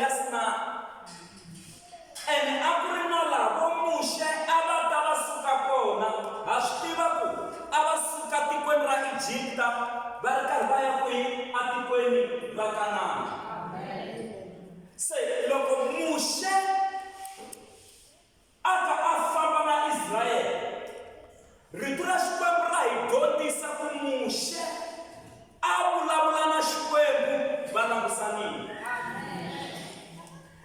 ya Sinai. And akurina lavo Mushe abatava suka kona hashitiva ku avasuka tikweni ra Ejipta va ri karhi va ya kwihi atikweni ra Kanani. Se loko Mushe aka a famba na Israyele, rito ra Xikwembu ra hi dyondzisa ku Mushe a vulavula na Xikwembu va langusanile.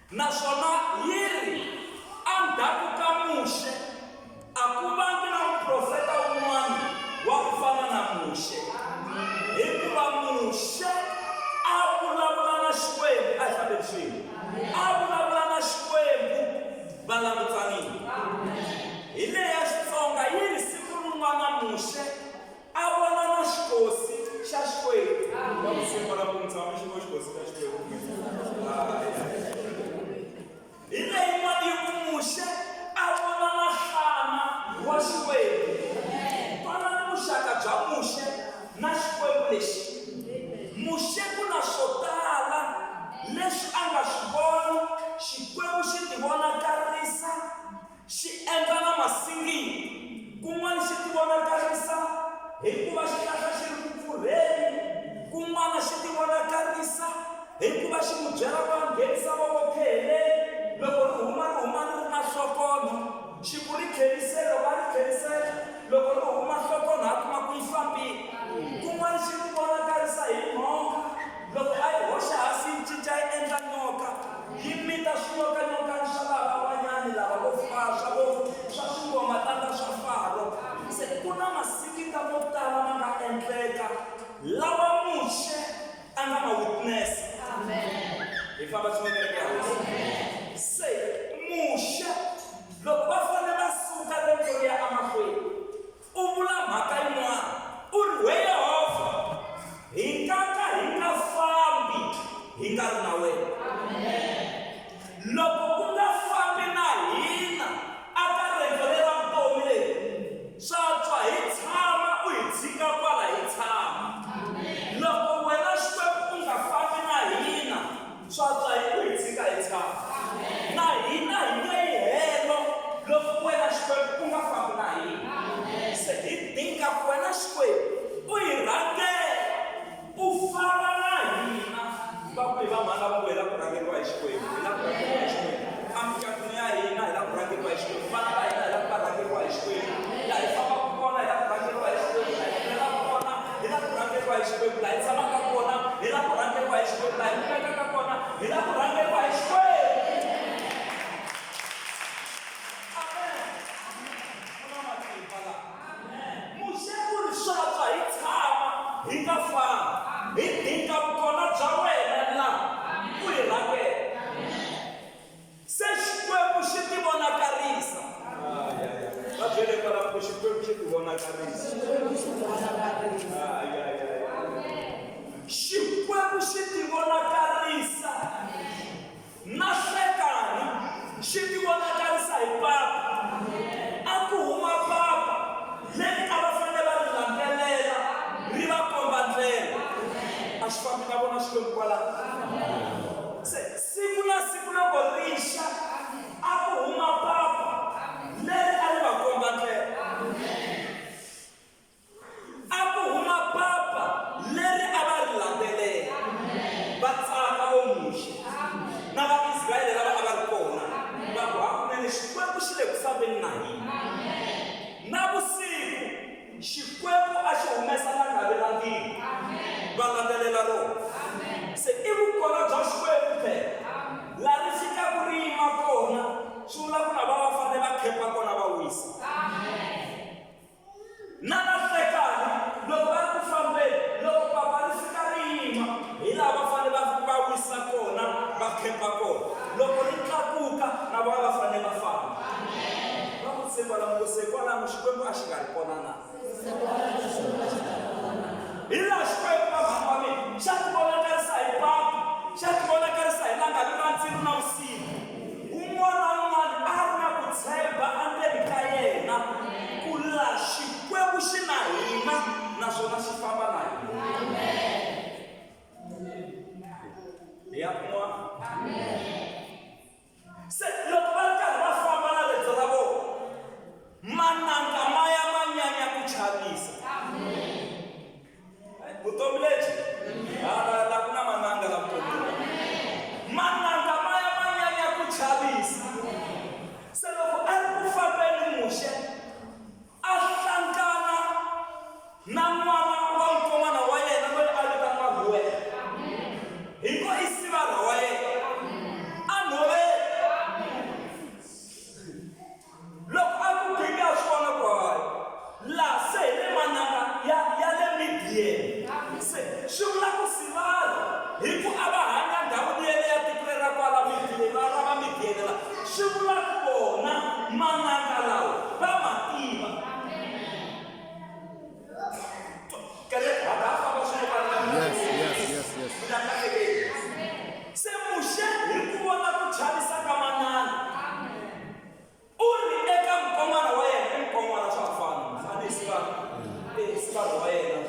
Naswona yiri endzhaku ka Mushe a ku vangi na muprofeta un'wana wa ku fana na Mushe, hikuva Mushe a vulavula na Xikwembu a hi fambeni swin'we, a vulavula na Xikwembu va langutsanile. Hi leya Xitsonga yiri siku rin'wana Mushe a vona na xikosi xa Xikwembu. Va ku simbala ku ni tshama xikosi xa Xikwembu. Hi leyi yin'wana yi ku Mushe a vona na nhlana wa Xikwembu. Twanani vuxaka bya Mushe na Xikwembu lexi. Mushe ku na swo tala leswi a nga swi vona Xikwembu xi ti vonakarisa xi endla na masingini. Kun'wana xi ti vonakarisa hikuva xihlahla xi ri ku pfurheni, kun'wana xi ti vonakarisa hikuva xi n'wi byela ku a nghenisa voko pheleni. Loko ri huma ri ri na hlokono, xi ku ri khelisele, loko a ri khelisele, loko ri huma hlokono a kuma ku yi fambile. Kun'wana xi ti vonakarisa hi nhonga, loko a yi hoxa hansi yi cinca yi endla nyoka, yi mita swinyokanyoka swa lava van'wanyani lava vo swa swingomatanga swa Faro. Se ku na masikita mo tala ma nga endleka lawa Mushe a nga ma witness. Hi famba swin'we ya se Mushe loko va fanele va suka riendzo ya emahlweni, u vula mhaka yin'wana u ri we Yehovha, hi nga fambi hi nga ri na wena. Loko ku nga fambi na hina aka riendzo ra vutomi leri, swa twa hi tshama u hi tshika kwala hi tshama. Loko wena Xikwembu u nga fambi na hina, swa twa u hi tshika hi tshama. Na hina hi nge yi helo loko wena Xikwembu u nga fambi na hina. Se hi dinga ku wena Xikwembu u hi rhangela, u famba na hina. Va ku hi va mhana va ku hi la ku rhangeriwa hi Xikwembu, hi la ku rhangeriwa hi Xikwembu. Amikatini ya hina hi la ku rhangeriwa hi Xikwembu, vana va hina hi la ku va rhangeriwa hi Xikwembu. Laha hi fambaka kona hi la ku rhangeriwa hi Xikwembu, laha hi tlelaka kona hi la ku rhangeriwa hi Xikwembu, laha hi tshamaka kona hi la ku rhangeriwa hi Xikwembu, laha hi kumekaka kona hi la ku rhangeriwa hi Xikwembu. Hi nga fambi, hi dinga vukona bya wena laha u hi rhangela. Se Xikwembu xi ti vonakarisa. Va byele kwalaho ku Xikwembu xi ti vonakarisa. Xikwembu xi ti vonakarisa na nhlekani, xi ti vonakarisa hi papa. A ku huma papa leri a va fanele va ri landzelela ri va komba ndlela. A xi fambi na vona Xikwembu kwalaho. Se siku na siku loko rixa a ku huma papa leri a ri va komba ndlela. A ku huma papa leri a va ri landzelela. Va tsaka vo Mushe na va Israyele lava a va ri kona. Va ku hakunene Xikwembu xi le ku fambeni na hina. Navusiku Xikwembu a xi humesa na ngavi ra ndilo, va landzelela rona. Se i vukona bya Xikwembu phela, laha ri fikaka ri yima kona, swi vula ku na va fanele va khempa kona va wisa. Na nhlekani loko va ri ku fambeni, loko papa ri fika ri yima, hi laha va fanele va wisa kona, va khempa kona. Loko ri tlakuka na vona va fanele va famba. Va ku se kwalaho Xikwembu a xi nga ri kona na. Hi laha Xikwembu va mhani wa mina xa ti vonakarisa hi papa, xa ti vonakarisa hi langa ra ndzilo na vusiku. Un'wana na un'wana a ri na ku tshemba endzeni ka yena ku laha Xikwembu xi na hina naswona xi famba na hina. Hi ya kun'wana Se loko va ri karhi va famba na riendzo ra vona, mananga ma ya manyanya ku chavisa. Vutomi lebyi la ku na mananga la vutomi. Mananga ma ya manyanya ku chavisa. Se loko a ri ku fambeni Muxe a hlangana na n'wana wa nkomana wa yena loyi a vitaniwa Luwela. Hi ngo i sivara wa yena a nhoveni. Loko a ku ginga a swi vona ku hayi laha se hi le mananga ya le Midian. Se swi vula ku sivara hi ku a va hanya ndhawini ya le ya tiko ra kwala Midian ra va Midian la. Swi vula ku vona mananga lawa va ma tiva. Se Muxe hi ku vona ku chavisa ka manana u ri eka nkon'wana wa yena i nkon'wana swa fana fane sivara wa yena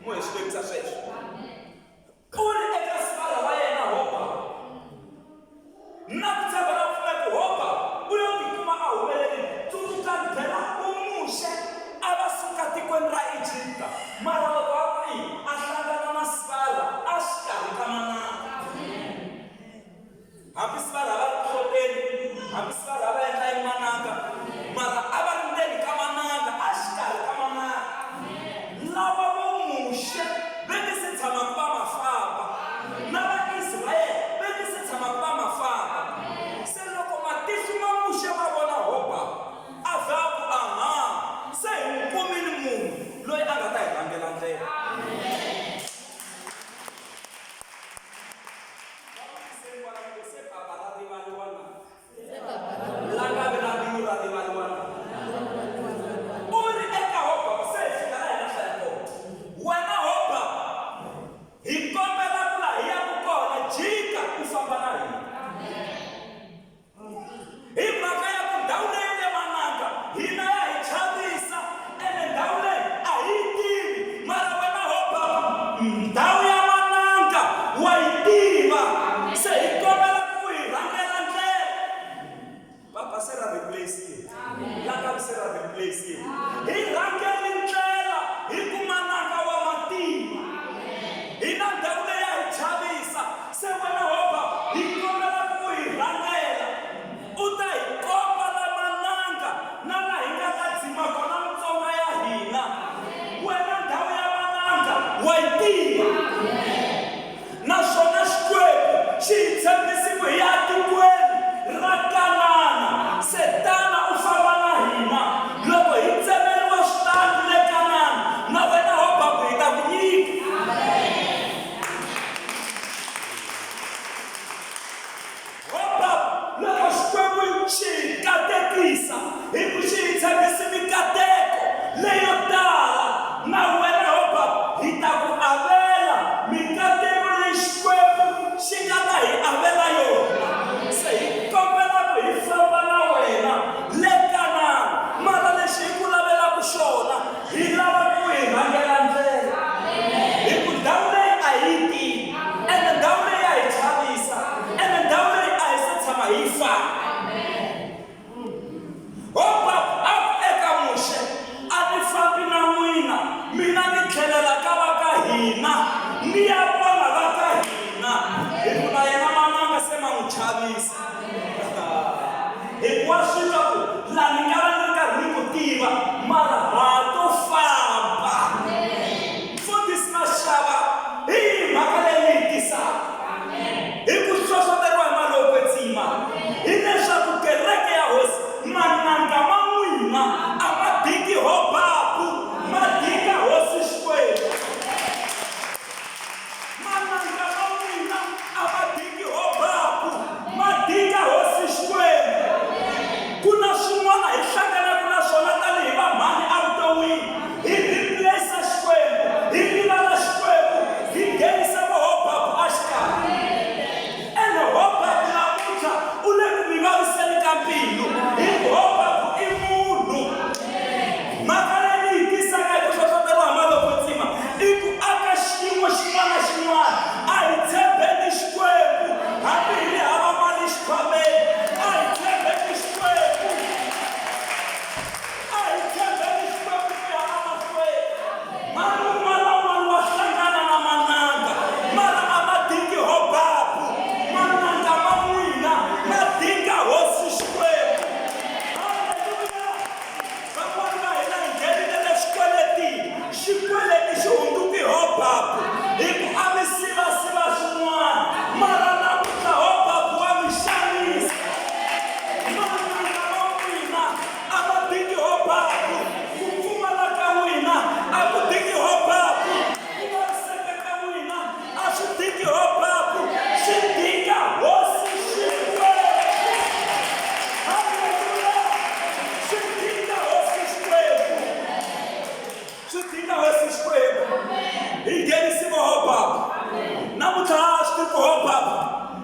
mo hi swi tivisa sweswo u ri eka sivara wa yena hopa na ku tshemba na pfuna ku hopa u yo tikuma a humelelini tsundzuka byela u Muxe a va suka tikweni ra Ejipta mara loko a ku a hlangana na sivara a xikarhi ka manana. Hambi sivara va ri hloteni, hambi sivara va endla hi mananga mara a va ri ndzeni ka mananga a xikarhi ka mananga. Lava vo Muxe ve nge se tshamaku va ma famba na vaIsrayele ve nge se tshamaku va ma famba. Se loko matihlo ma Muxe va vona hopa a vha ku aha se hi n'wi kumile munhu loyi a nga ta hi rhangela ndlela. Kuna swin'wana hi hlanganaka na swona tanihi va mhani a vuton'wini.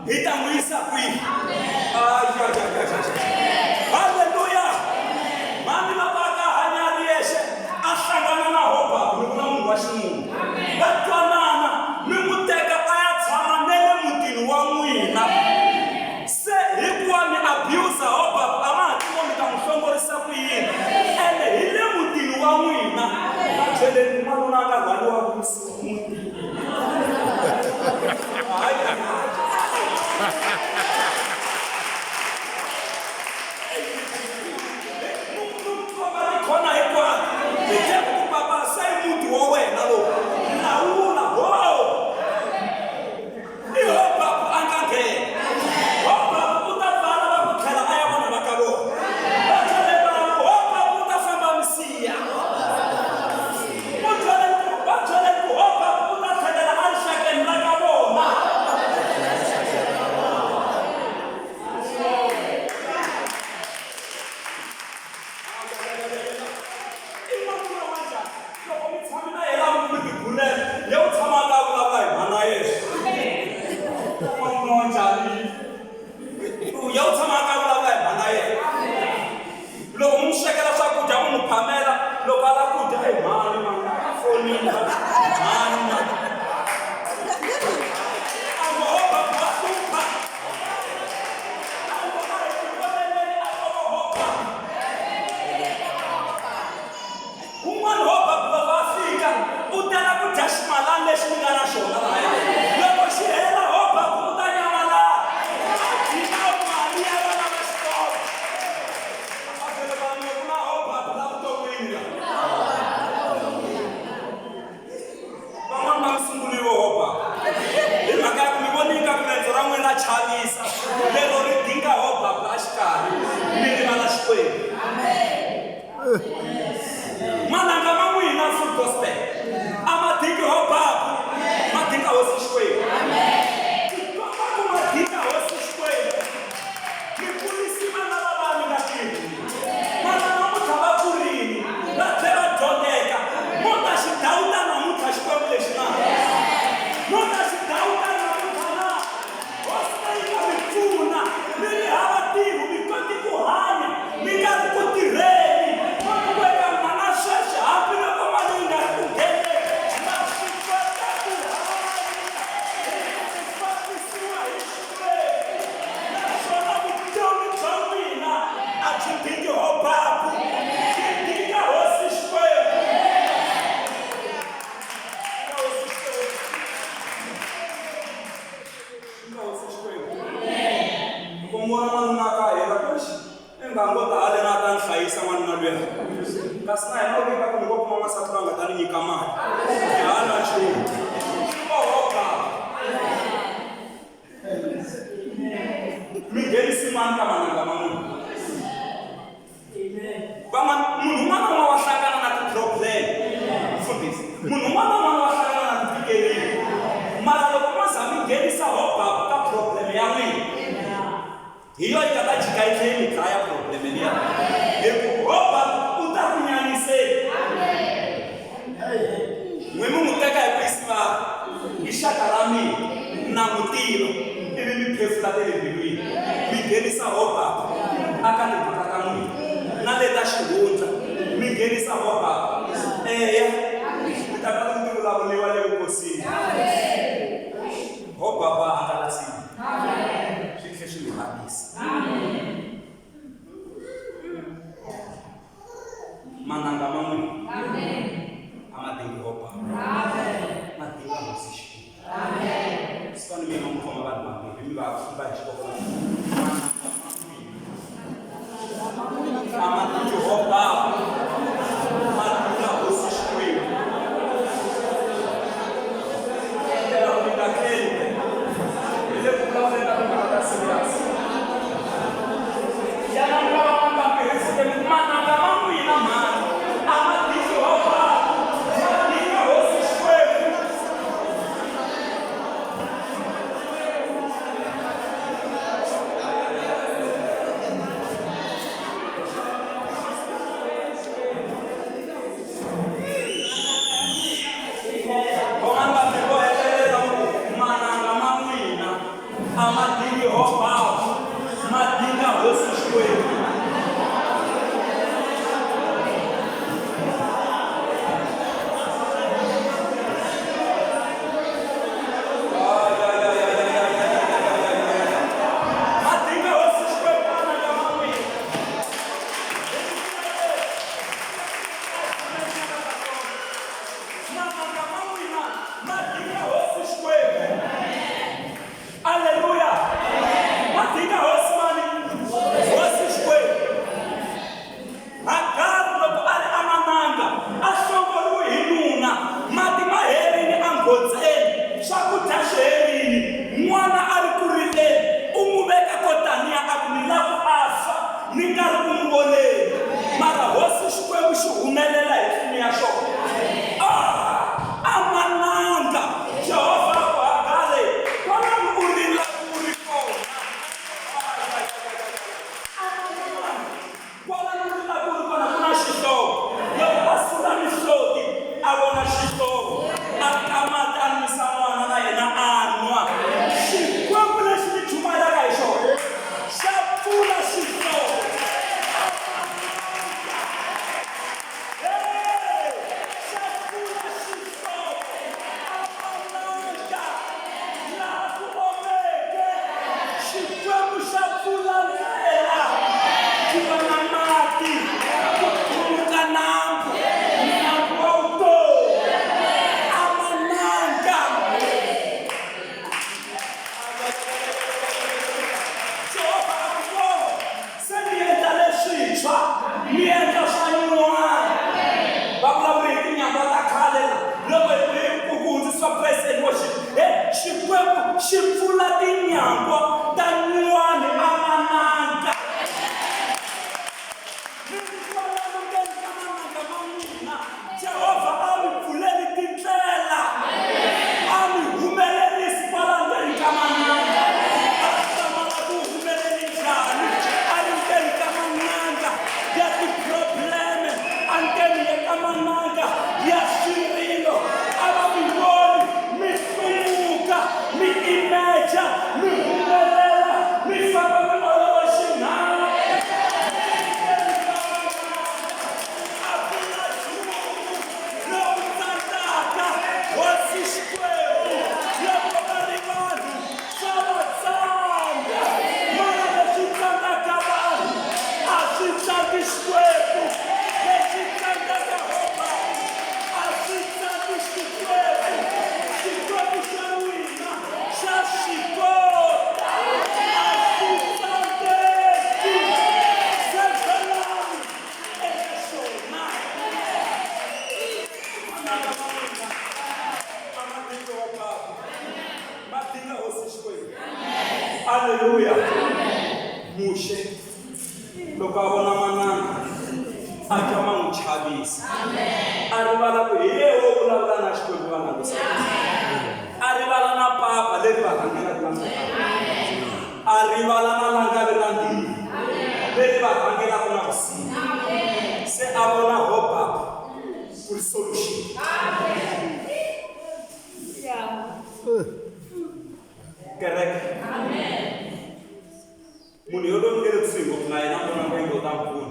itamwisa kwihi. Haleluya. Mami mabaka hanyari yeshe ahlangana na hopa kuna munhu wa ximunhu. Vatwanana mi muteka a ya tshama nele mutini wa n'wina. Se hikuva mi abuse hopa a ma ha tivo mi ta n'wi hlongorisa ku yini. Ende hi le mutini wa n'wina. Tlheleni n'wanuna a nga rhwaliwa kusiwa mutini. Amado de roubar, amado de roubar, madinga roubava, madinga rosto os coelhos. Aleluia. Mushe. Lokabona manana. Akama mchabisi. Arrivala ku yeo kulavula na xikwembu vana ku arrivala na papa leri va rhangela ku arrivala na langa leri ra ndini leri va rhangela ku na vusiku se a vona ho papa ku ri solution. Kereke. Munhu yo lomukele kusuhi ngopfu na yena vona nkwenge u ta mpfuna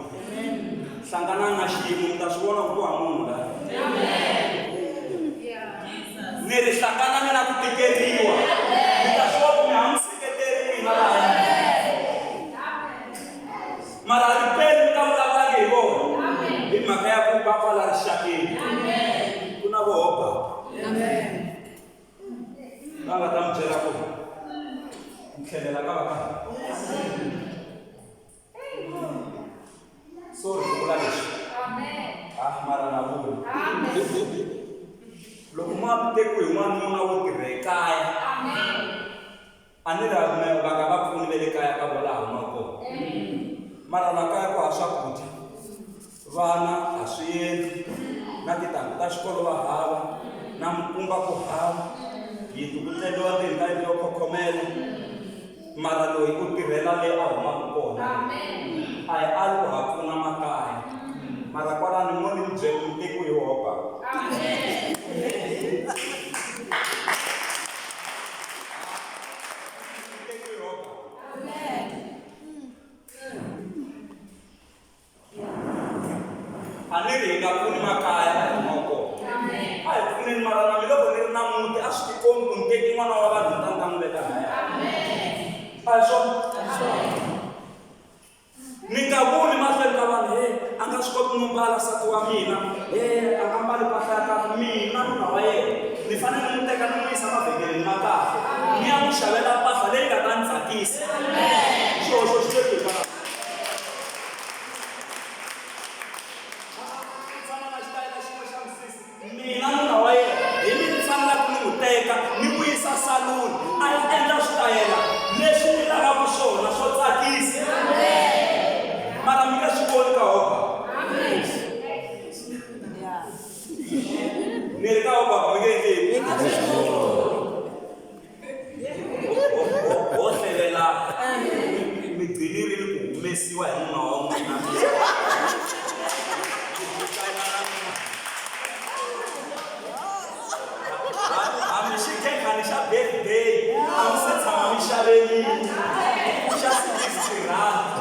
hlangana na xiyimo mi ta swi vona ku wa munhu la ni ri hlangana na ku tikeriwa mi ta swi vona ku mi hamuseketeri n'wina laha mara ripeli mi ta vulavulangi hi vona hi mhaka ya ku va kwala rixakeni ku na vohoba va nga ta mi byela ku tlhelela ka vaka sorry vula leswi mara na vula loko ma teku hi n'wanuna wo tirha ekaya a ni va nga va pfuni ve le kaya ka vola huma kona mara la kaya ku ha swakudya vana a swi endli na tintangu ta xikolo va hava na mpunga ku hava yindlu ku tleliwa ndzeni ka yindlu yo khokhomela mara loyi u tirhela le a humaka kona a hi ali ku ha pfuna makaya mara kwalani mo ni byele miteku hi hopa miteku hi nga pfuni makaya a hi moko a hi pfuneni mara na miloko ni ri na muti a swi tikombi ku ni teki n'wana wa vanhu ni ta ni ta n'wi veka laya a hi swona ni nga vuli mahlweni ka vanhu a nga swi koti no mbala nsati wa mina a nga mbali mpahla ya kahle mina nuna wa yena ni fanele ni n'wi teka ni n'wi yisa mavhengeleni ma kahle ni ya n'wi xavela mpahla leyi nga ta ni tsakisa xihoxo xi le kwihi kana tshama na xitayela xin'we xa misisi mina nuna wa yena hi mi ni fanelaka ni n'wi teka ni n'wi yisa saluni a ya endla switayela leswi ni lavaka swona swo tsakisa mara mi nga swi voni ka hoba ni ri ka hoba mi nge endleni ho hlelela mi gcinirile ku humesiwa hi nuna wa n'wina hambi xikhekhani xa birthday a mi se tshama mi xavelini xa 60 rand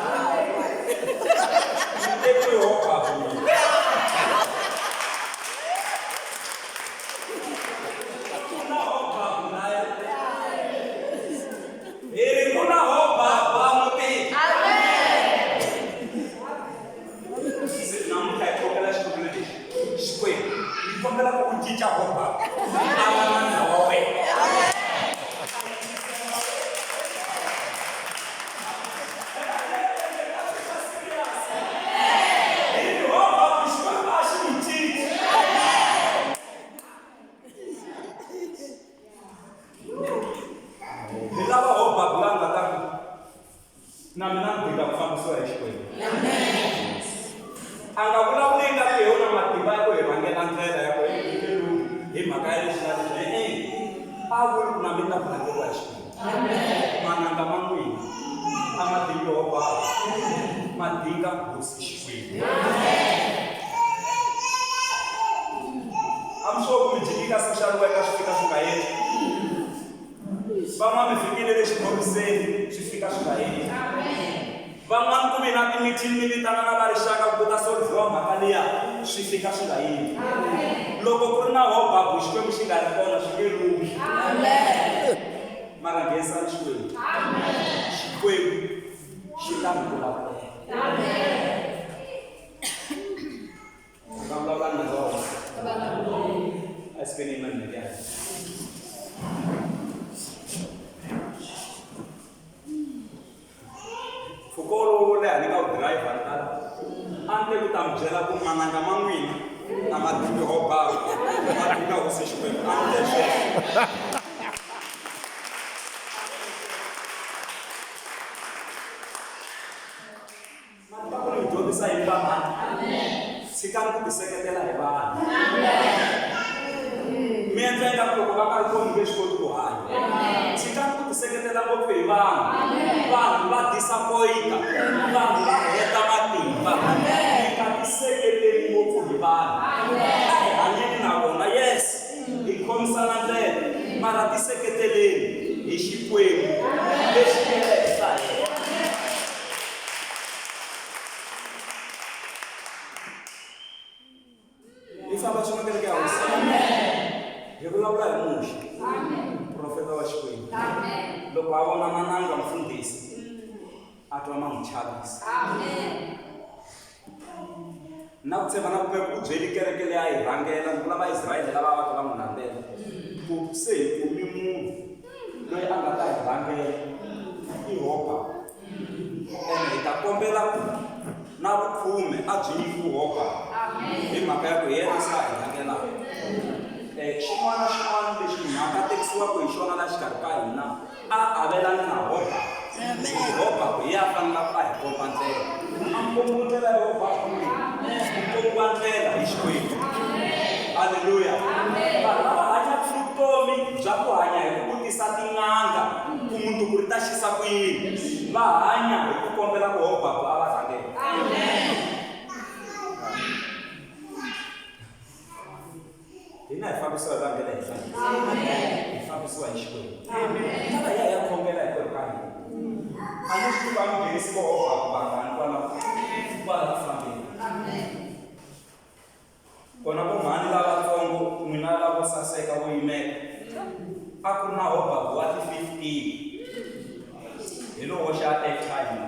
lowo xa airtime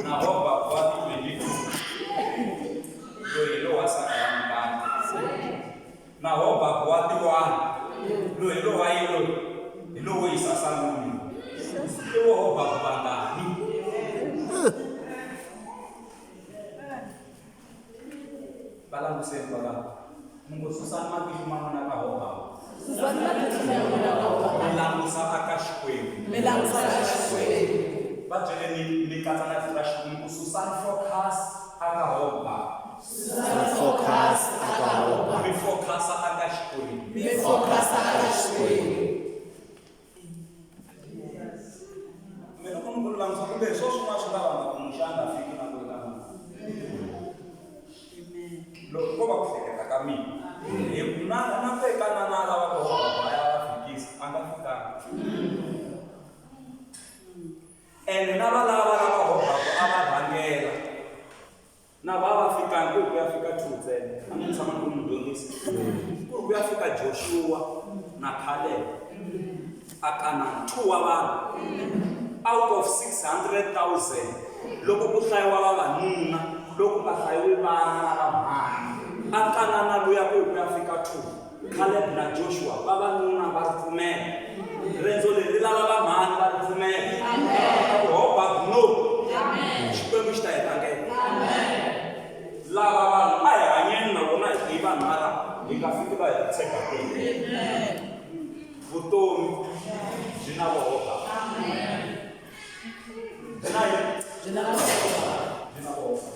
na hoba kwa 22 loyi lo wa sakramukani na hoba kwa 1 loyi lo wa yilo lo wo isasaluni lo hoba kwa ngani balangise bala mungu susana maki mama na hoba melangusa akashikweni bajele ni katana flashkuni ususan focus akahoba refocus akashikweni mena kono langsa kube so suma shaba kumshanga fiki na kwenda lo koba kufika kami na peka na nala wako baya fikisi angafika ene nabalaba hoba abadangela na baba fika ngoku yafika Thuze amutshama kumndongisi ngoku yafika Joshua na Caleb akana 2 wabantu out of 600,000 loko kuhlayiwa vavanuna loko nga hlayiwi vana na vamhani akana na luya ku yafika 2 Caleb na Joshua vavanuna va ripfumela rendzo leri lava vamhani va ripfumela hoba no xikwembu xi ta hi langela lava vanhu a hi hanyeni na vona hi vanhu ala hi nga fiki va hi tshega kwini vutomi byi na vohoba byi na vohoba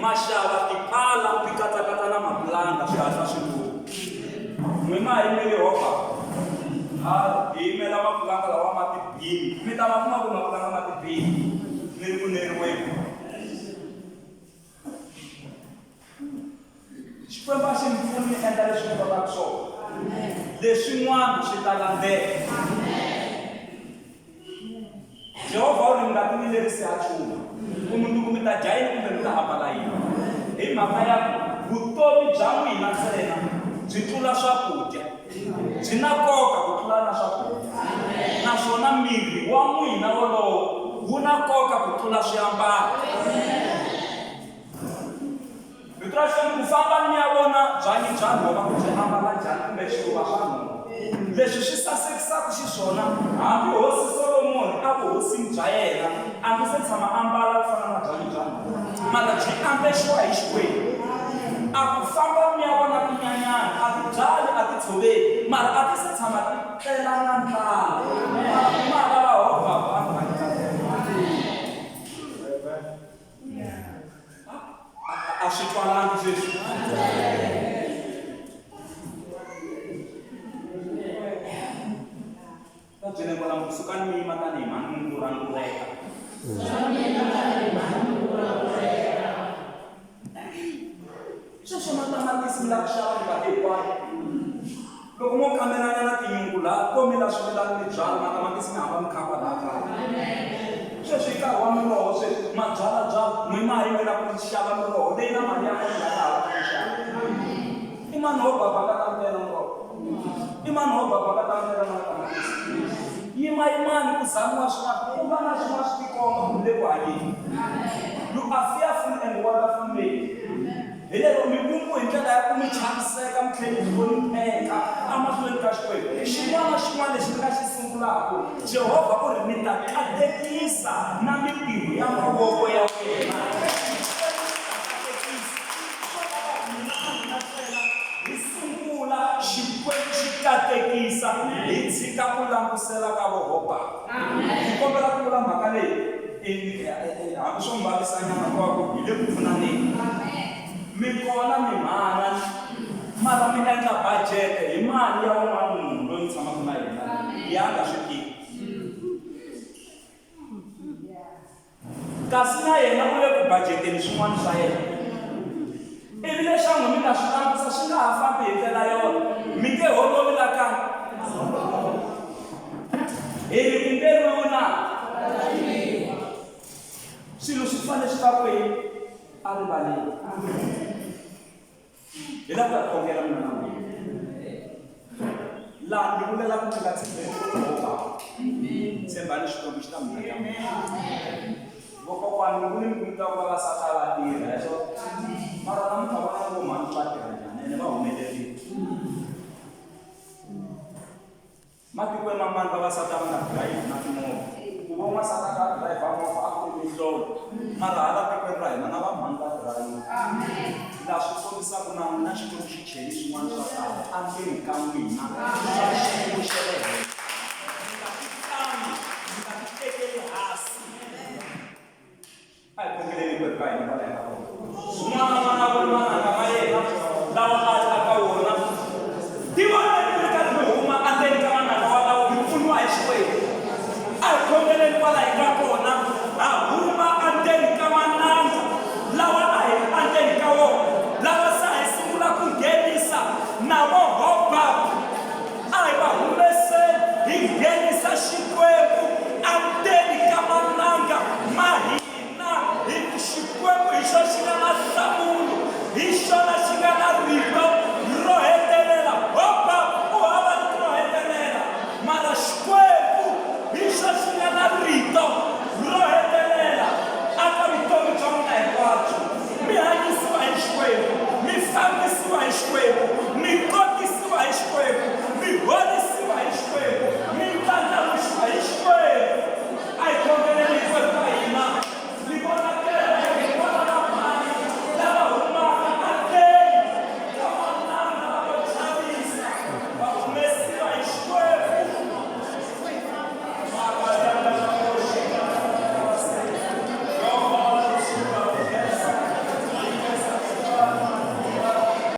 mashava tipala pikatakata na maplanga shata shikulu mwema imele hoba imela maplanga lawa matibini mita mafuma kuna maplanga matibini neri weku xikwembu xi mpfuni endla leswi nga va swona leswin'wana swi ta landela Jehovha u ri nga tilerisi ha nchumu kumundzuku mi ta dya yini kumbe mi ta ambala yini hi mhaka ya vutomi bya n'wina ntsena byi tlula swakudya byi na nkoka ku tlula na swakudya naswona miri wa n'wina wolowo wu na nkoka ku tlula swiambalo vito ra Xikwembu ku famba ni ya vona byanyi bya nhova ku byi ambala njhani kumbe xiluva swa nhova leswi swi sasekisaka xiswona hambi hosi Solomoni a ku hosini bya yena a nge se tshama ambala ku fana na byanyi bya nhova mara byi ambexiwa hi Xikwembu a ku famba mi ya vona tinyanyani a ti byali a ti tshoveli mara a ti se tshama ti tlela na ndlala mara va hova a swi twalangi sweswi kusukani mi yima tanihi mani rangureka. Sweswo matamatisi mi lava ku xava mi va hinkwayo. Loko mo kambelana na tinyungula to mila swimilana mi byala matamatisi mi hamba mi khapa laha kaya. Sweswi hi nkarhi wa miroho sweswi mabyalabyala n'wi ma yimela ku xava miroho leyi na mali ya kona nga hava ku xava. I mani wo babaka ta ntela miroho? I mani wo babaka ta ntela matamatisi? Yimani ku zamiwa swin'wana ku va na swin'wana swi tikomba ku le ku hanyeni. You are fearful and wonderful made. Hi lero mi kumbe hi ndlela ya ku mi chaviseka mi tlhela mi hlonipheka emahlweni ka Xikwembu. Xin'wana na xin'wana lexi mi nga xi sungulaka Jehovha u ri mi ta katekisa na mitirho ya mavoko ya wena. Hi sungula Xikwembu xi katekisa hi tshika ku langutisela ka vohoba. Hi kombela ku vula mhaka leyi hambi swo mi vavisanyana kwaku hi le ku pfunaneni. Mi kona mi mhana mara mi endla budget hi mali ya wun'wana munhu loyi mi tshamaka na yena ya nga swi tivi. Kasi na yena u le ku budgeteni swin'wana swa yena. Ivi leswaku mi nga swi langutisa swi nga ha fambi hi ndlela yona mi nge holovi la kaya. Hi ri ku mberiwi na swilo swi fanele swi va kwini erivaleni. Hi lava ku khongela mina na n'wina laha ni vulela ku mi nga tshembeni Jehovha. Tshembani Xikwembu xi ta mi nyika. Vokokwani ni vuli mi nyika vavasati va tirha hi swona mara namuntlha vona vo mhani va tirha njhani ene va humelerile. Matikweni man'wana vavasati va nga dirayivhi na timovha. Ku va n'wansati a nga dirayivha movha a ku ri mihlolo mara hala tikweni ra hina na va mhani va dirayivha. Laha swi kombisaka na Xikwembu xi cheli swin'wana swa kahle endzeni ka n'wina swa xiyimo xa le henhla.